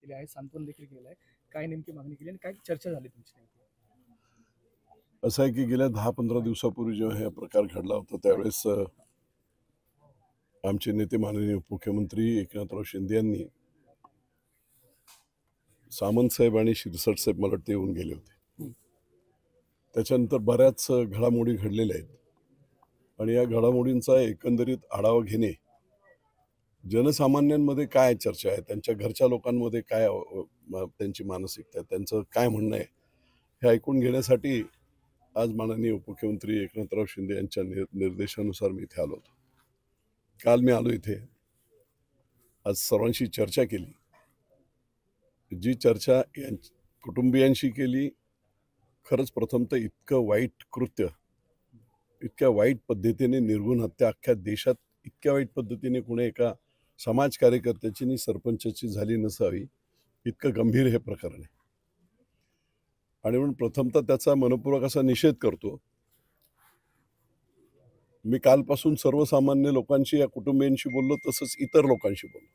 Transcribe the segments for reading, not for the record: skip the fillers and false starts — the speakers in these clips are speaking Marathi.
केली आहे, सांत्वन देखील केलं आहे. काय नेमकी मागणी केली आणि काय चर्चा झाली तुमची नेमकी? असं आहे की गेल्या 10-15 दिवसापूर्वी जेव्हा हा प्रकार घडला होता त्यावेळेस आमचे नेते माननीय उपमुख्यमंत्री एकनाथराव शिंदे यांनी सामंत साहेब आणि शिरसाट साहेब मला वाटते येऊन गेले होते. त्याच्यानंतर बऱ्याच घडामोडी घडलेल्या आहेत आणि या घडामोडींचा एकंदरीत आढावा घेणे, जनसामान्यांमध्ये काय चर्चा आहे, त्यांच्या घरच्या लोकांमध्ये काय त्यांची मानसिकता आहे, त्यांचं काय म्हणणं आहे, हे ऐकून घेण्यासाठी आज माननीय उपमुख्यमंत्री एकनाथराव शिंदे यांच्या निर्देशानुसार मी इथे आलो होतो. काल मी आलो इथे, आज सर्वांशी चर्चा केली. जी चर्चा कुटुंबियांशी केली, खरंच प्रथमतः इतकं वाईट कृत्य, इतक्या वाईट पद्धतीने निर्घुण हत्या अख्ख्या देशात इतक्या वाईट पद्धतीने कुणी एका समाज कार्यकर्त्याची आणि सरपंचाची झाली नसावी, इतकं गंभीर हे प्रकरण आहे. आणि म्हणून प्रथमतः त्याचा मनपूर्वक असा निषेध करतो. मी कालपासून सर्वसामान्य लोकांशी, या कुटुंबियांशी बोललो, तसंच इतर लोकांशी बोललो.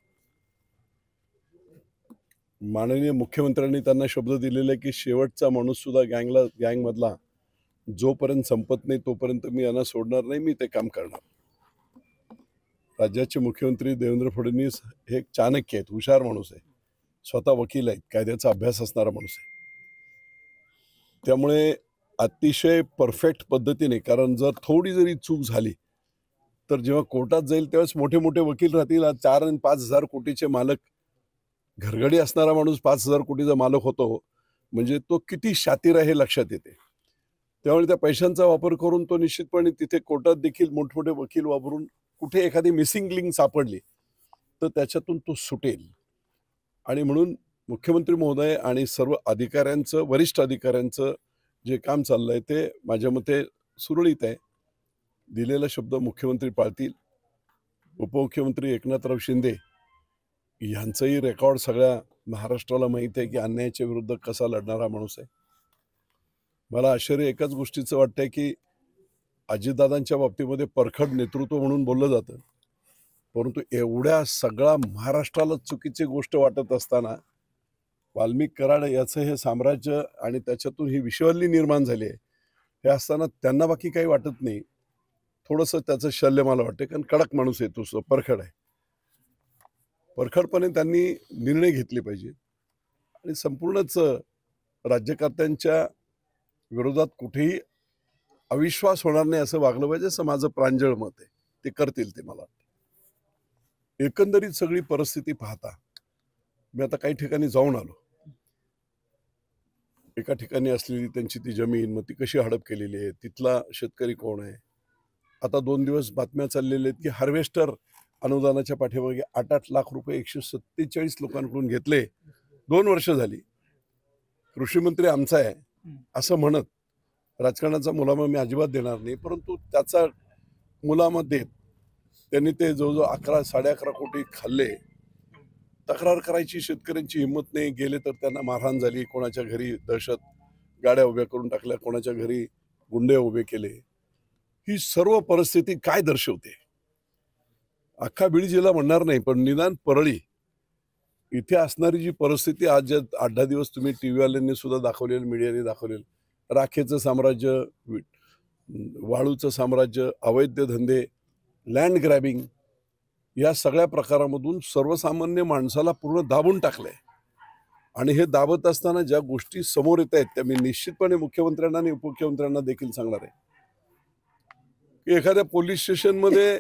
माननीय मुख्यमंत्र्यांनी त्यांना शब्द दिलेला की शेवटचा माणूस सुद्धा गँगमधला जोपर्यंत संपत नाही तोपर्यंत मी यांना सोडणार नाही, मी ते काम करणार. राज्याचे मुख्यमंत्री देवेंद्र फडणवीस हे एक चाणक्य आहेत, हुशार माणूस आहे, स्वतः वकील आहेत, कायद्याचा अभ्यास असणारा माणूस आहे. त्यामुळे अतिशय परफेक्ट पद्धतीने, कारण जर थोडी जरी चूक झाली तर जेव्हा कोर्टात जाईल त्यावेळेस मोठे मोठे वकील राहतील. 4 आणि 5,000 कोटीचे मालक, घरगडी असणारा माणूस 5,000 कोटीचा मालक होतो म्हणजे तो किती शातीर आहे हे लक्षात येते. त्यामुळे त्या पैशांचा वापर करून तो निश्चितपणे तिथे कोर्टात देखील मोठमोठे वकील वापरून कुठे एखादी मिसिंग लिंक सापडली तर त्याच्यातून तो सुटेल. आणि म्हणून मुख्यमंत्री महोदय आणि सर्व अधिकाऱ्यांचं, वरिष्ठ अधिकाऱ्यांचं जे काम चाललंय ते माझ्या मते सुरळीत आहे. दिलेला शब्द मुख्यमंत्री पाळतील. उपमुख्यमंत्री एकनाथराव शिंदे यांचंही रेकॉर्ड सगळ्या महाराष्ट्राला माहीत आहे की अन्यायाच्या विरुद्ध कसा लढणारा माणूस आहे. मला आश्चर्य एकाच गोष्टीचं वाटतंय की अजितदादांच्या बाबतीमध्ये परखड नेतृत्व म्हणून बोललं जातं, परंतु एवढ्या सगळ्या महाराष्ट्राला चुकीची गोष्ट वाटत असताना वाल्मिक कराड याचं हे साम्राज्य आणि त्याच्यातून ही विश्ववल्ली निर्माण झाली आहे हे असताना त्यांना बाकी काही वाटत नाही. थोडंसं त्याचं शल्य मला वाटतं, कारण कडक माणूस आहे तो, परखड आहे. परखडपणे त्यांनी निर्णय घेतले पाहिजे आणि संपूर्णच राज्यकर्त्यांच्या विरोधात कुठेही अविश्वास होणार नाही असं वागलं पाहिजे, असं माझं प्रांजळ मत आहे. ते करतील ते मला वाटतं. एकंदरीत सगळी परिस्थिती पाहता मी आता काही ठिकाणी जाऊन आलो. एका ठिकाणी असलेली त्यांची ती जमीन, मग ती कशी हडप केलेली आहे, तिथला शेतकरी कोण आहे. आता 2 दिवस बातम्या चाललेल्या आहेत की हार्वेस्टर अनुदानाच्या पाठीमागे 8-8 लाख रुपये 147 लोकांकडून घेतले. 2 वर्ष झाली. कृषी मंत्री आमचा आहे असं म्हणत राजकारणाचा मुलामा मी अजिबात देणार नाही, परंतु त्याचा मुलामा देत त्यांनी ते जवळजवळ 11-11.5 कोटी खाल्ले. तक्रार करायची शेतकऱ्यांची हिंमत नाही. गेले तर त्यांना मारहाण झाली, कोणाच्या घरी दहशत गाड्या उभ्या करून टाकल्या, कोणाच्या घरी गुंडे उभे केले. ही सर्व परिस्थिती काय दर्शवते? अख्खा बीड जिल्हा म्हणणार नाही, पण निदान परळी इथे असणारी जी परिस्थिती आज 8-10 दिवस तुम्ही टीव्हीवाल्यांनी सुद्धा दाखवलेलं, मीडियाने दाखवलेलं, राखेचं साम्राज्य, वाळूचं साम्राज्य, अवैध धंदे, लँड ग्रॅबिंग, या सगळ्या प्रकारामधून सर्वसामान्य माणसाला पूर्ण दाबून टाकलंय. आणि हे दाबत असताना ज्या गोष्टी समोर येत आहेत त्या मी निश्चितपणे मुख्यमंत्र्यांना आणि उपमुख्यमंत्र्यांना देखील सांगणार आहे की एखाद्या पोलीस स्टेशनमध्ये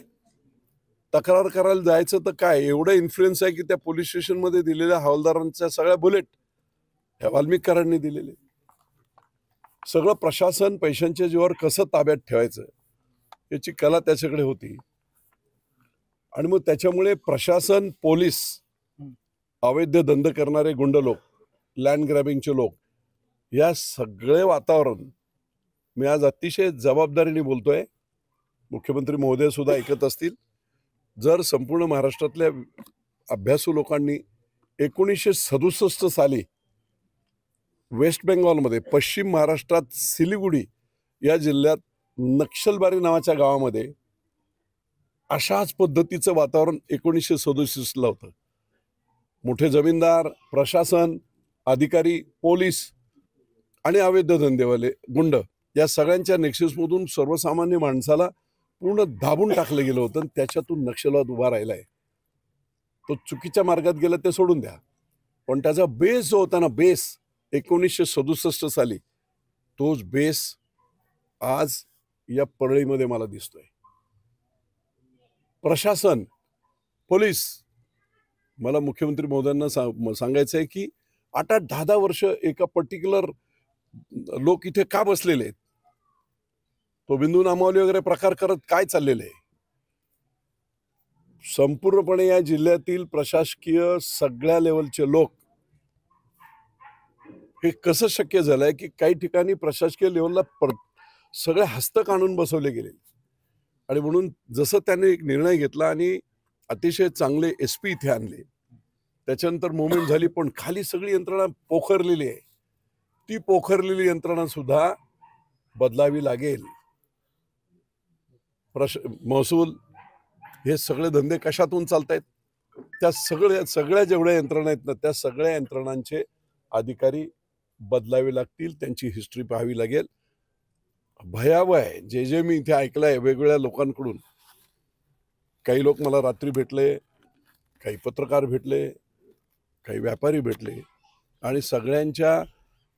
तक्रार करायला जायचं तर काय एवढं इन्फ्लुएन्स आहे की त्या पोलीस स्टेशनमध्ये दिलेल्या हवालदारांच्या सगळ्या बुलेट ह्या वाल्मिक कराडांनी दिलेले. सगळं प्रशासन पैशांच्या जीवावर कसं ताब्यात ठेवायचं याची कला त्याच्याकडे होती. आणि मग त्याच्यामुळे प्रशासन, पोलीस, अवैध धंदे करणारे गुंड लोक, लँड ग्रॅबिंगचे लोक, या सगळे वातावरण मी आज अतिशय जबाबदारीने बोलतोय. मुख्यमंत्री महोदय सुद्धा ऐकत असतील. जर संपूर्ण महाराष्ट्रातल्या अभ्यासू लोकांनी 1967 साली वेस्ट बेंगॉलमध्ये, पश्चिम महाराष्ट्रात सिलिगुडी या जिल्ह्यात नक्षलबारी नावाच्या गावामध्ये अशाच पद्धतीचं वातावरण 1967 होतं. मोठे जमीनदार, प्रशासन, अधिकारी, पोलीस आणि अवैध धंदेवाले गुंड या सगळ्यांच्या नेक्ससमधून सर्वसामान्य माणसाला पूर्ण दाबून टाकलं गेलं होतं. त्याच्यातून नक्षलवाद उभा राहिलाय. तो चुकीच्या मार्गात गेला ते सोडून द्या, पण त्याचा बेस जो होता ना, बेस 1967 साली, तोच बेस आज या परळीमध्ये मला दिसतोय. प्रशासन, पोलीस, मला मुख्यमंत्री महोदयांना सांगायचं आहे की 8-8, 10-10 वर्ष एका पर्टिक्युलर लोक इथे का बसलेले आहेत? तो बिंदू नामावली वगैरे प्रकार करत काय चाललेले आहे? संपूर्णपणे या जिल्ह्यातील प्रशासकीय सगळ्या लेवलचे लोक, हे कसं शक्य झालंय की काही ठिकाणी प्रशासकीय लेवलला सगळे हस्तक आणून बसवले गेले. आणि म्हणून जसं त्याने एक निर्णय घेतला आणि अतिशय चांगले SP इथे आणले, त्याच्यानंतर मुवमेंट झाली, पण खाली सगळी यंत्रणा पोखरलेली आहे. ती पोखरलेली यंत्रणा सुद्धा बदलावी लागेल. महसूल, हे सगळे धंदे कशातून चालतायत? त्या सगळ्या जेवढ्या यंत्रणा आहेत ना, त्या सगळ्या यंत्रणांचे अधिकारी बदलावे लागतील. त्यांची हिस्ट्री पाहावी लागेल. भयावह आहे. जे मी इथे ऐकलंय वेगवेगळ्या लोकांकडून, काही लोक मला रात्री भेटले, काही पत्रकार भेटले, काही व्यापारी भेटले, आणि सगळ्यांच्या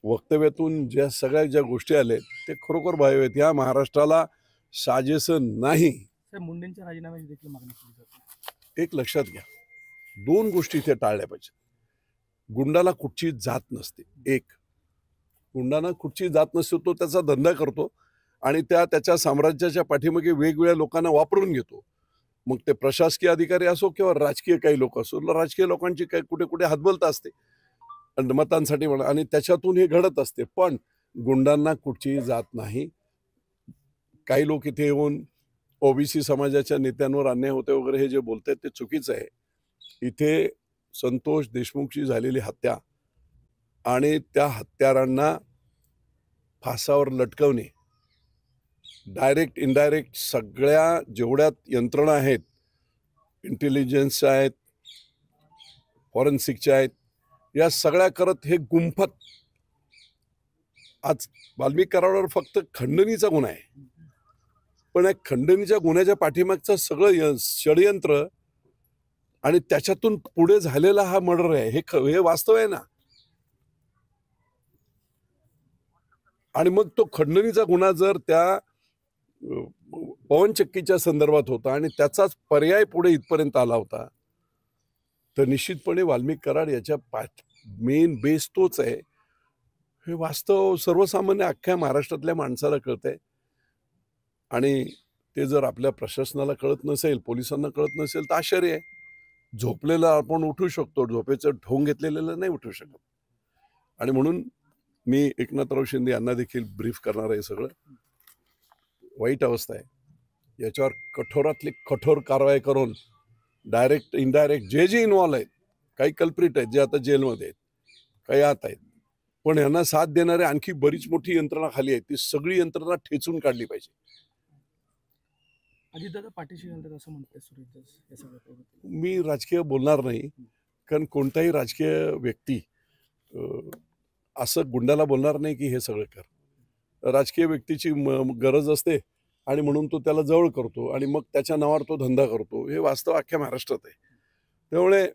वक्तव्यातून ज्या गोष्टी आल्या ते खरोखर भयावह आहेत. या महाराष्ट्राला साजेसं नाही. मुंडेंच्या राजीनाम्याची देखील मागणी केली जाते. एक लक्षात घ्या, 2 गोष्टी इथे टाळल्या पाहिजेत. गुंडाला कुठची जात नसते. एक, गुंडांना कुठची जात नसते, तो त्याचा धंदा करतो आणि त्याच्या साम्राज्याच्या पाठीमागे वेगवेगळ्या लोकांना वापरून घेतो. मग ते प्रशासकीय अधिकारी असो किंवा राजकीय काही लोक असो, राजकीय लोकांची काही कुठे कुठे हातबलता असते मतांसाठी म्हणा, आणि त्याच्यातून हे घडत असते. पण गुंडांना कुठची जात नाही. काही लोक इथे येऊन OBC समाजाच्या नेत्यांवर अन्याय होते वगैरे हे जे बोलतात ते चुकीचं आहे. इथे संतोष देशमुखची झालेली हत्या आणि त्या हत्यारांना फासावर लटकवणे, डायरेक्ट इनडायरेक्ट सगळ्या जेवढ्या यंत्रणा आहेत, इंटेलिजन्सच्या आहेत, फॉरेन्सिकच्या आहेत, या सगळ्या करत हे गुंफत आज वाल्मिक कराडावर फक्त खंडणीचा गुन्हा आहे, पण या खंडणीच्या गुन्ह्याच्या पाठीमागचं सगळं षडयंत्र आणि त्याच्यातून पुढे झालेला हा मर्डर आहे, हे वास्तव आहे ना. आणि मग तो खंडणीचा गुन्हा जर त्या पवनचक्कीच्या संदर्भात होता आणि त्याचाच पर्याय पुढे इथपर्यंत आला होता, तर निश्चितपणे वाल्मिक कराड याच्या मेन बेस तोच आहे. हे वास्तव सर्वसामान्य अख्ख्या महाराष्ट्रातल्या माणसाला कळतंय. आणि ते जर आपल्या प्रशासनाला कळत नसेल, पोलिसांना कळत नसेल, तर आश्चर्य आहे. झोपलेला आपण उठू शकतो, झोपेचं ढोंग घेतलेलं नाही उठू शकत. आणि म्हणून मी एकनाथराव शिंदे यांना देखील ब्रीफ करणार आहे. सगळं वाईट अवस्था आहे. याच्यावर कठोरातली कठोर कारवाई करून डायरेक्ट इनडायरेक्ट जे इन्व्हॉल्व आहेत, काही कल्प्रिट आहेत जे आता जेलमध्ये आहेत, काही आत आहेत, पण यांना साथ देणारे आणखी बरीच मोठी यंत्रणा खाली आहे, ती सगळी यंत्रणा ठेचून काढली पाहिजे. अजितदादा पाठीशी घालतात असं म्हणतात सुरेश या सगळ्या. मी राजकीय बोलणार नाही, कारण कोणताही राजकीय व्यक्ती असं गुंडाला बोलणार नाही की हे सगळं कर. राजकीय व्यक्तीची गरज असते आणि म्हणून तो त्याला जवळ करतो आणि मग त्याच्या नावावर तो धंदा करतो. हे वास्तव अख्ख्या महाराष्ट्रात आहे. त्यामुळे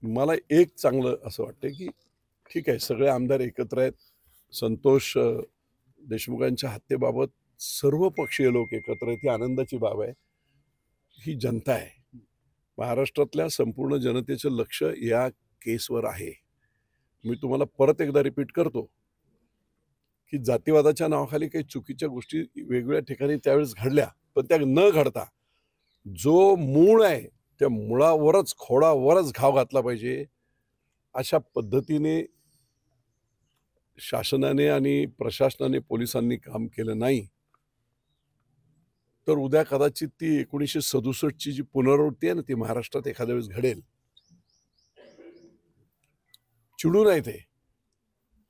मला एक चांगलं असं वाटतं की ठीक आहे, सगळे आमदार एकत्र आहेत. संतोष देशमुखांच्या हत्येबाबत सर्व पक्षीय लोक एकत्र आहेत, ही आनंदाची बाब आहे. ही जनता आहे, महाराष्ट्रातल्या संपूर्ण जनतेचं लक्ष या केसवर आहे. मी तुम्हाला परत एकदा रिपीट करतो की जातीवादाच्या नावाखाली काही चुकीच्या गोष्टी वेगवेगळ्या ठिकाणी त्यावेळेस घडल्या, पण त्या न घडता जो मूळ आहे त्या मुळावरच, खोडावरच घाव घातला पाहिजे. अशा पद्धतीने शासनाने आणि प्रशासनाने, पोलिसांनी काम केलं नाही तर उद्या कदाचित ती 1967ची जी पुनरावृत्ती आहे ना, ती महाराष्ट्रात एखाद्या वेळेस घडेल. चिडू नाही ते.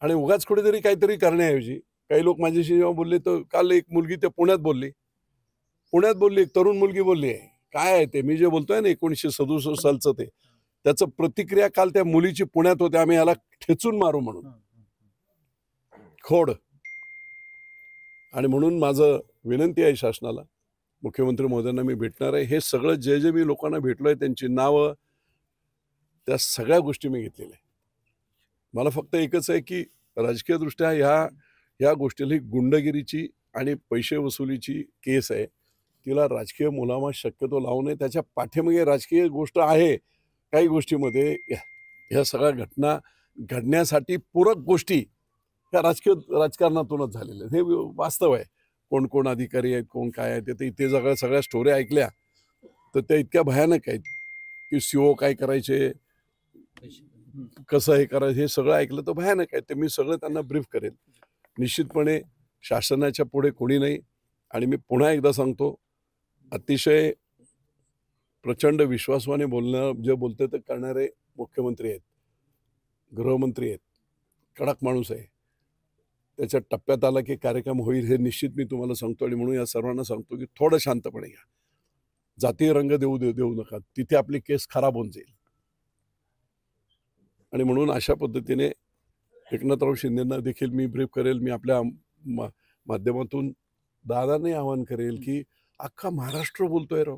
आणि उगाच कुठेतरी काहीतरी करण्याऐवजी काही लोक माझ्याशी जेव्हा बोलले, तर काल एक मुलगी ते पुण्यात बोलली, एक तरुण मुलगी बोलली आहे. काय आहे ते मी जे बोलतोय ना 1967 सालचं, ते त्याचं प्रतिक्रिया काल त्या मुलीची पुण्यात होते, आम्ही याला ठेचून मारू म्हणून. खोड. आणि म्हणून माझं विनंती आहे शासनाला, मुख्यमंत्री महोदयांना मी भेटणार आहे. हे सगळं जे जे मी लोकांना भेटलोय त्यांची नावं, त्या सगळ्या गोष्टी मी घेतलेल्या आहे. मला फक्त एकच आहे की राजकीयदृष्ट्या ह्या गोष्टीला ही गुंडगिरीची आणि पैसे वसुलीची केस आहे. तिला राजकीय मुलामा शक्यतो लावू नये. त्याच्या पाठीमागे राजकीय गोष्ट आहे. काही गोष्टीमध्ये ह्या सगळ्या घटना घडण्यासाठी पूरक गोष्टी ह्या राजकारणातूनच झालेल्या आहेत. हे वास्तव आहे. कोण कोण अधिकारी आहेत, कोण काय आहेत, ते इथे सगळ्या स्टोऱ्या ऐकल्या तर त्या इतक्या भयानक आहेत की CO काय करायचे, कसं हे करायचं, हे सगळं ऐकलं तर भयानक आहे. ते मी सगळं त्यांना ब्रीफ करेन. निश्चितपणे शासनाच्या पुढे कोणी नाही. आणि मी पुन्हा एकदा सांगतो, अतिशय प्रचंड विश्वासाने जे बोलते ते करणारे मुख्यमंत्री आहेत, गृहमंत्री आहेत, कडक माणूस आहे. त्याच्या टप्प्यात आला की कार्यक्रम होईल हे निश्चित मी तुम्हाला सांगतो. आणि म्हणून या सर्वांना सांगतो की थोडं शांतपणे घ्या. जातीय रंग देऊ नका. तिथे आपली केस खराब होऊन जाईल. आणि म्हणून अशा पद्धतीने एकनाथराव शिंदेंना देखील मी ब्रीफ करेल. मी आपल्या माध्यमातून दादाने आवाहन करेल की अख्खा महाराष्ट्र बोलतोय राव,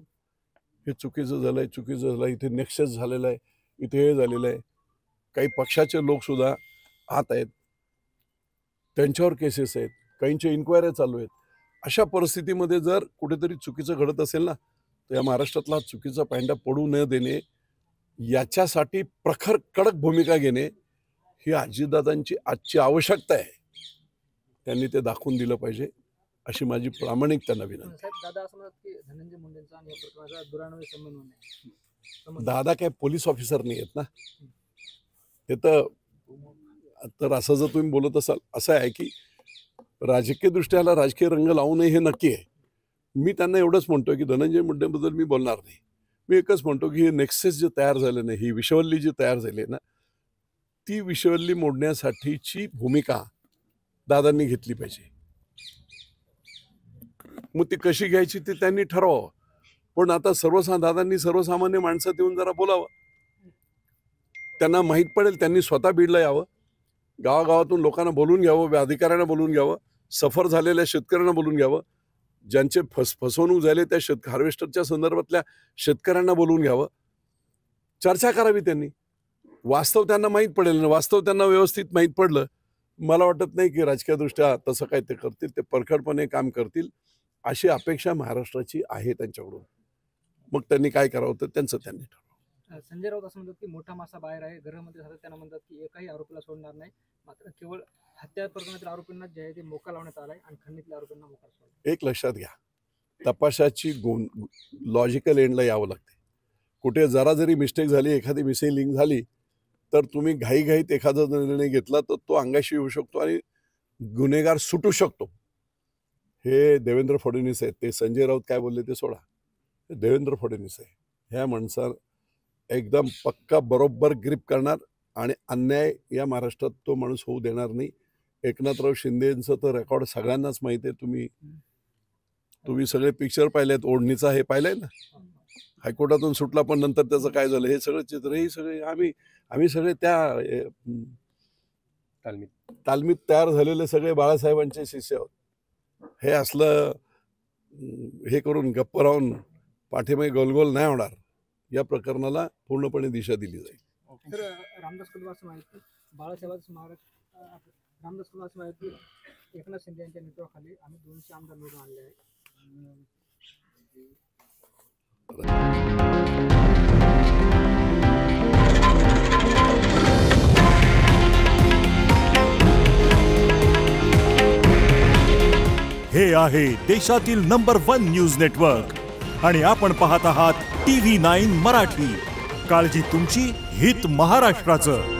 हे चुकीचं झालंय, चुकीचं झालंय, इथे नेक्सस झालेलं आहे, इथे हे झालेलं आहे. काही पक्षाचे लोक सुद्धा आत आहेत, त्यांच्यावर केसेस आहेत, काहींच्या इन्क्वायऱ्या चालू आहेत. अशा परिस्थितीमध्ये जर कुठेतरी चुकीचं घडत असेल ना, तर या महाराष्ट्रातला चुकीचा पांडा पडू न देणे, याच्यासाठी प्रखर कडक भूमिका घेणे ही अजितदादांची आजची आवश्यकता आहे. त्यांनी ते दाखवून दिलं पाहिजे अशी माझी प्रामाणिक त्यांना विनंती. दादा असं म्हणतात की धनंजय मुंडेंचा आणि या प्रकरणाचा दुरान्वयी संबंध नाही. दादा काय पोलीस ऑफिसर नाही आहेत ना. ते तर असं जर तुम्ही बोलत असाल, असं आहे की राजकीय दृष्ट्याला राजकीय रंग लावू नये हे नक्की आहे. मी त्यांना एवढंच म्हणतोय की धनंजय मुंडेबद्दल मी बोलणार नाही. मी एकच म्हणतो की हे नेक्सस जे तयार झालं नाही, ही विषवल्ली जी तयार झाली आहे ना, ती विषवल्ली मोडण्यासाठीची भूमिका दादांनी घेतली पाहिजे. मग ती कशी घ्यायची ते त्यांनी ठरवावं. पण आता दादांनी सर्वसामान्य माणसात येऊन जरा बोलावं. त्यांना माहीत पडेल. त्यांनी स्वतः बीडला यावं, गावागावातून लोकांना बोलून घ्यावं, अधिकाऱ्यांना बोलून घ्यावं, सफर झालेल्या शेतकऱ्यांना बोलून घ्यावं, ज्यांचे फसवणूक झाले त्या हार्वेस्टरच्या संदर्भातल्या शेतकऱ्यांना बोलून घ्यावं, चर्चा करावी त्यांनी. वास्तव त्यांना माहीत पडेल ना. वास्तव त्यांना व्यवस्थित माहीत पडलं, मला वाटत नाही की राजकीयदृष्ट्या तसं काय ते करतील. ते परखडपणे काम करतील अशी अपेक्षा महाराष्ट्राची आहे त्यांच्याकडून. मग त्यांनी काय करावं तर त्यांचं त्यांनी ठरवावं. संजय राऊत असं म्हणतात की मोठा मासा बाहेर आहे. गृहमंत्री सातत्यानं म्हणतात की एकाही आरोपीला सोडणार नाही. मात्र केवळ हत्या प्रकरणातील आरोपींना जे आहे ते मोका लावण्यात आलाय आणि खंडणीतल्या आरोपींना मोका सोडला. एक लक्षात घ्या, तपासाची लॉजिकल एंडला यावं लागते. कुठे जरा जरी मिस्टेक झाली, एखादी मिसिंग झाली, तर तुम्ही घाईघाईत एखादा निर्णय घेतला तर तो अंगाशी येऊ शकतो आणि गुन्हेगार सुटू शकतो. हे देवेंद्र फडणवीस आहेत. ते संजय राऊत काय बोलले ते सोडा. हे देवेंद्र फडणवीस आहे. ह्या माणसाला एकदम पक्का बरोबर ग्रिप करणार आणि अन्याय या महाराष्ट्रात तो माणूस होऊ देणार नाही. एकनाथराव शिंदेचं तर रेकॉर्ड सगळ्यांनाच माहिती आहे. तुम्ही सगळे पिक्चर पाहिलेत. ओढणीचा हे पाहिलंय ना, हायकोर्टातून सुटला पण नंतर त्याचं काय झालं, हे सगळं चित्र, हे सगळे आम्ही सगळे त्या तालमीत तयार झालेले सगळे बाळासाहेबांचे शिष्य आहोत. हे असलं हे करून गप्प राहून पाठीमागे गोलगोल नाही होणार. या प्रकरणाला पूर्णपणे दिशा दिली जाईल. तर रामदास कदम असं माहिती बाळासाहेबांचं स्मारक रामदास कदम असं माहिती एकनाथ शिंदे यांच्या नेतृत्वाखाली आम्ही 200 आमदार निवडून आणले आहे. हे आहे देशातील नंबर 1 न्यूज नेटवर्क आणि आपण पाहत आहात TV9 मराठी. काळजी तुमची, हित महाराष्ट्राचं.